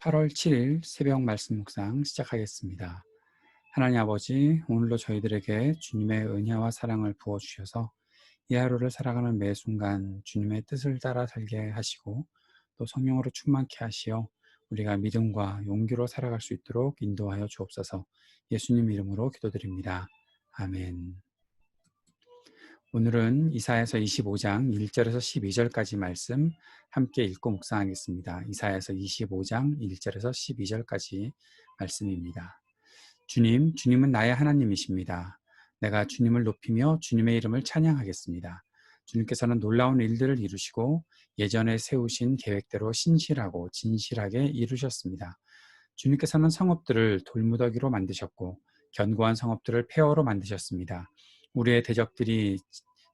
8월 7일 새벽 말씀 묵상 시작하겠습니다. 하나님 아버지, 오늘도 저희들에게 주님의 은혜와 사랑을 부어주셔서 이 하루를 살아가는 매 순간 주님의 뜻을 따라 살게 하시고 또 성령으로 충만케 하시어 우리가 믿음과 용기로 살아갈 수 있도록 인도하여 주옵소서. 예수님 이름으로 기도드립니다. 아멘. 오늘은 이사야서 25장 1절에서 12절까지 말씀 함께 읽고 묵상하겠습니다. 이사야서 25장 1절에서 12절까지 말씀입니다. 주님은 나의 하나님이십니다. 내가 주님을 높이며 주님의 이름을 찬양하겠습니다. 주님께서는 놀라운 일들을 이루시고 예전에 세우신 계획대로 신실하고 진실하게 이루셨습니다. 주님께서는 성읍들을 돌무더기로 만드셨고 견고한 성읍들을 폐허로 만드셨습니다. 우리의 대적들이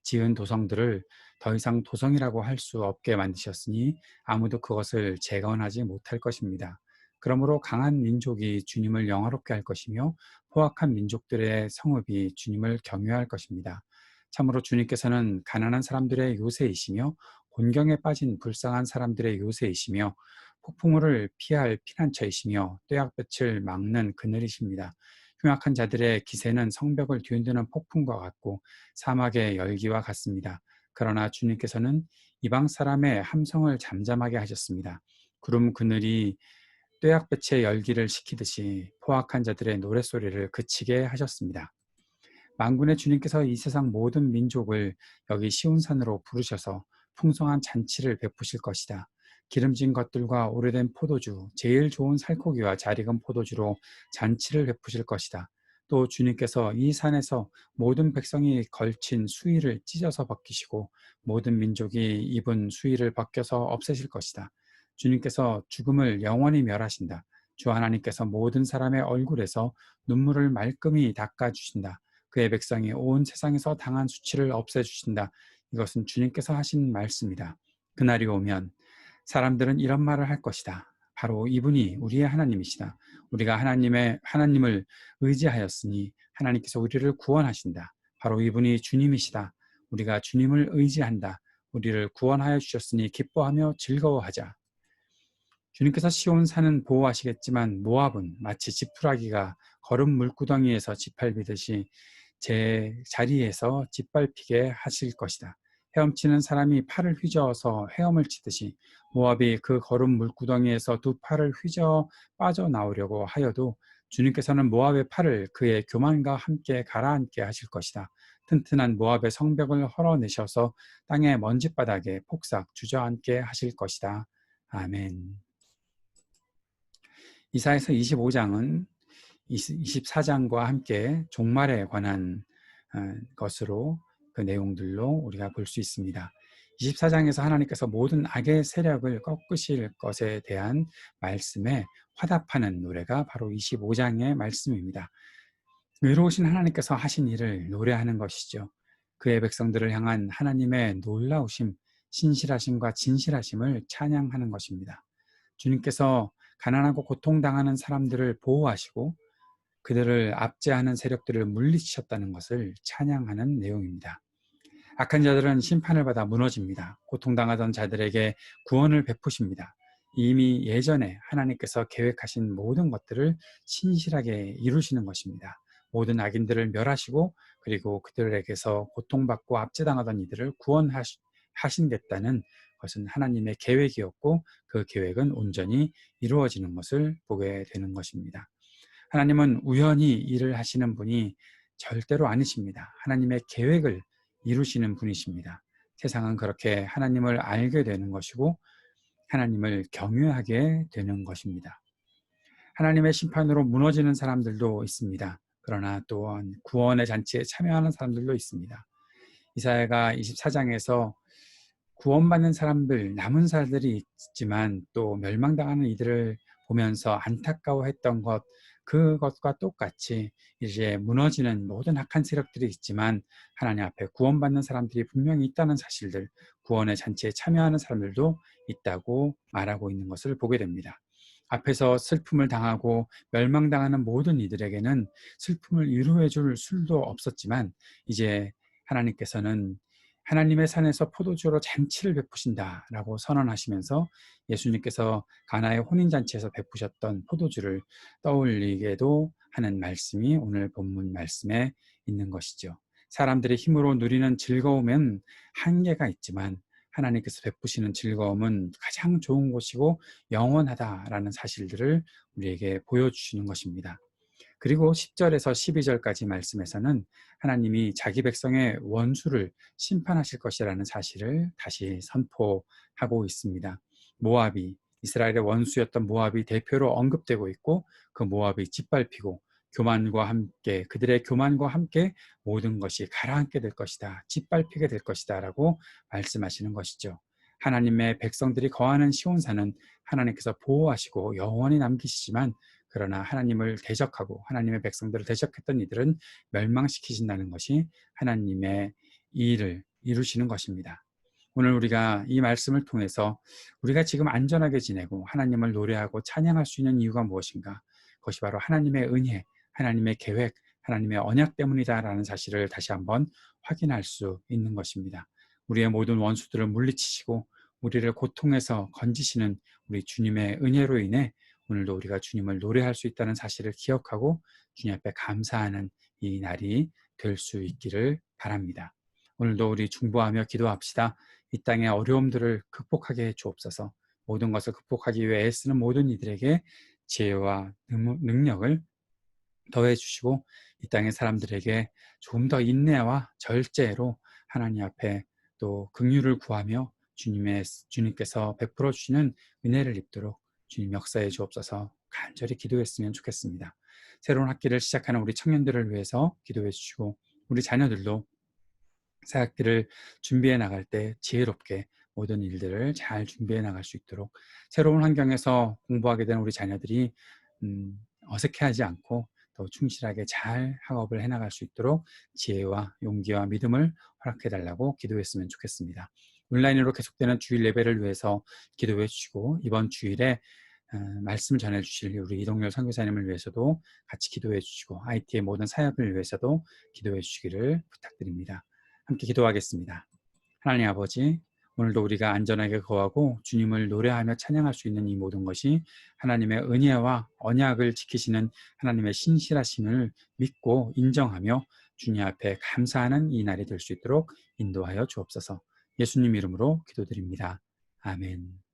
지은 도성들을 더 이상 도성이라고 할 수 없게 만드셨으니 아무도 그것을 재건하지 못할 것입니다. 그러므로 강한 민족이 주님을 영화롭게 할 것이며 포악한 민족들의 성읍이 주님을 경외할 것입니다. 참으로 주님께서는 가난한 사람들의 요새이시며 곤경에 빠진 불쌍한 사람들의 요새이시며 폭풍우를 피할 피난처이시며 떼약볕을 막는 그늘이십니다. 흉악한 자들의 기세는 성벽을 뒤흔드는 폭풍과 같고 사막의 열기와 같습니다. 그러나 주님께서는 이방 사람의 함성을 잠잠하게 하셨습니다. 구름 그늘이 떼약볕의 열기를 식히듯이 포악한 자들의 노랫소리를 그치게 하셨습니다. 만군의 주님께서 이 세상 모든 민족을 여기 시온산으로 부르셔서 풍성한 잔치를 베푸실 것이다. 기름진 것들과 오래된 포도주, 제일 좋은 살코기와 잘 익은 포도주로 잔치를 베푸실 것이다. 또 주님께서 이 산에서 모든 백성이 걸친 수의를 찢어서 벗기시고 모든 민족이 입은 수의를 벗겨서 없애실 것이다. 주님께서 죽음을 영원히 멸하신다. 주 하나님께서 모든 사람의 얼굴에서 눈물을 말끔히 닦아주신다. 그의 백성이 온 세상에서 당한 수치를 없애주신다. 이것은 주님께서 하신 말씀이다. 그날이 오면 사람들은 이런 말을 할 것이다. 바로 이분이 우리의 하나님이시다. 우리가 하나님을 의지하였으니 하나님께서 우리를 구원하신다. 바로 이분이 주님이시다. 우리가 주님을 의지한다. 우리를 구원하여 주셨으니 기뻐하며 즐거워하자. 주님께서 시온산은 보호하시겠지만 모압은 마치 지푸라기가 거름 물구덩이에서 짓밟히듯이 제 자리에서 짓밟히게 하실 것이다. 헤엄치는 사람이 팔을 휘저어서 헤엄을 치듯이 모압이 그 거름 물구덩이에서 두 팔을 휘저어 빠져나오려고 하여도 주님께서는 모압의 팔을 그의 교만과 함께 가라앉게 하실 것이다. 튼튼한 모압의 성벽을 헐어내셔서 땅의 먼지바닥에 폭삭 주저앉게 하실 것이다. 아멘. 이사야서 25장은 24장과 함께 종말에 관한 것으로 그 내용들로 우리가 볼 수 있습니다. 24장에서 하나님께서 모든 악의 세력을 꺾으실 것에 대한 말씀에 화답하는 노래가 바로 25장의 말씀입니다. 의로우신 하나님께서 하신 일을 노래하는 것이죠. 그의 백성들을 향한 하나님의 놀라우심, 신실하심과 진실하심을 찬양하는 것입니다. 주님께서 가난하고 고통당하는 사람들을 보호하시고 그들을 압제하는 세력들을 물리치셨다는 것을 찬양하는 내용입니다. 악한 자들은 심판을 받아 무너집니다. 고통당하던 자들에게 구원을 베푸십니다. 이미 예전에 하나님께서 계획하신 모든 것들을 신실하게 이루시는 것입니다. 모든 악인들을 멸하시고 그리고 그들에게서 고통받고 압제당하던 이들을 구원하신겠다는 것은 하나님의 계획이었고 그 계획은 온전히 이루어지는 것을 보게 되는 것입니다. 하나님은 우연히 일을 하시는 분이 절대로 아니십니다. 하나님의 계획을 이루시는 분이십니다. 세상은 그렇게 하나님을 알게 되는 것이고 하나님을 경외하게 되는 것입니다. 하나님의 심판으로 무너지는 사람들도 있습니다. 그러나 또한 구원의 잔치에 참여하는 사람들도 있습니다. 이사야가 24장에서 구원받는 사람들, 남은 자들이 있지만 또 멸망당하는 이들을 보면서 안타까워했던 것, 그것과 똑같이 이제 무너지는 모든 악한 세력들이 있지만 하나님 앞에 구원받는 사람들이 분명히 있다는 사실들, 구원의 잔치에 참여하는 사람들도 있다고 말하고 있는 것을 보게 됩니다. 앞에서 슬픔을 당하고 멸망당하는 모든 이들에게는 슬픔을 위로해 줄 술도 없었지만 이제 하나님께서는 하나님의 산에서 포도주로 잔치를 베푸신다라고 선언하시면서 예수님께서 가나의 혼인잔치에서 베푸셨던 포도주를 떠올리게도 하는 말씀이 오늘 본문 말씀에 있는 것이죠. 사람들의 힘으로 누리는 즐거움엔 한계가 있지만 하나님께서 베푸시는 즐거움은 가장 좋은 것이고 영원하다라는 사실들을 우리에게 보여주시는 것입니다. 그리고 10절에서 12절까지 말씀에서는 하나님이 자기 백성의 원수를 심판하실 것이라는 사실을 다시 선포하고 있습니다. 모압이, 이스라엘의 원수였던 모압이 대표로 언급되고 있고, 그 모압이 짓밟히고 교만과 함께, 그들의 교만과 함께 모든 것이 가라앉게 될 것이다, 짓밟히게 될 것이다 라고 말씀하시는 것이죠. 하나님의 백성들이 거하는 시온산은 하나님께서 보호하시고 영원히 남기시지만, 그러나 하나님을 대적하고 하나님의 백성들을 대적했던 이들은 멸망시키신다는 것이 하나님의 일을 이루시는 것입니다. 오늘 우리가 이 말씀을 통해서 우리가 지금 안전하게 지내고 하나님을 노래하고 찬양할 수 있는 이유가 무엇인가? 그것이 바로 하나님의 은혜, 하나님의 계획, 하나님의 언약 때문이다라는 사실을 다시 한번 확인할 수 있는 것입니다. 우리의 모든 원수들을 물리치시고 우리를 고통에서 건지시는 우리 주님의 은혜로 인해 오늘도 우리가 주님을 노래할 수 있다는 사실을 기억하고 주님 앞에 감사하는 이 날이 될 수 있기를 바랍니다. 오늘도 우리 중보하며 기도합시다. 이 땅의 어려움들을 극복하게 해 주옵소서. 모든 것을 극복하기 위해 애쓰는 모든 이들에게 지혜와 능력을 더해 주시고 이 땅의 사람들에게 좀 더 인내와 절제로 하나님 앞에 또 긍휼을 구하며 주님께서 베풀어 주시는 은혜를 입도록 주님 역사해 주옵소서. 간절히 기도했으면 좋겠습니다. 새로운 학기를 시작하는 우리 청년들을 위해서 기도해 주시고 우리 자녀들도 새 학기를 준비해 나갈 때 지혜롭게 모든 일들을 잘 준비해 나갈 수 있도록 새로운 환경에서 공부하게 된 우리 자녀들이 어색해하지 않고 더 충실하게 잘 학업을 해나갈 수 있도록 지혜와 용기와 믿음을 허락해 달라고 기도했으면 좋겠습니다. 온라인으로 계속되는 주일 예배를 위해서 기도해 주시고 이번 주일에 말씀을 전해 주실 우리 이동열 선교사님을 위해서도 같이 기도해 주시고 IT의 모든 사역을 위해서도 기도해 주시기를 부탁드립니다. 함께 기도하겠습니다. 하나님 아버지, 오늘도 우리가 안전하게 거하고 주님을 노래하며 찬양할 수 있는 이 모든 것이 하나님의 은혜와 언약을 지키시는 하나님의 신실하심을 믿고 인정하며 주님 앞에 감사하는 이 날이 될 수 있도록 인도하여 주옵소서. 예수님 이름으로 기도드립니다. 아멘.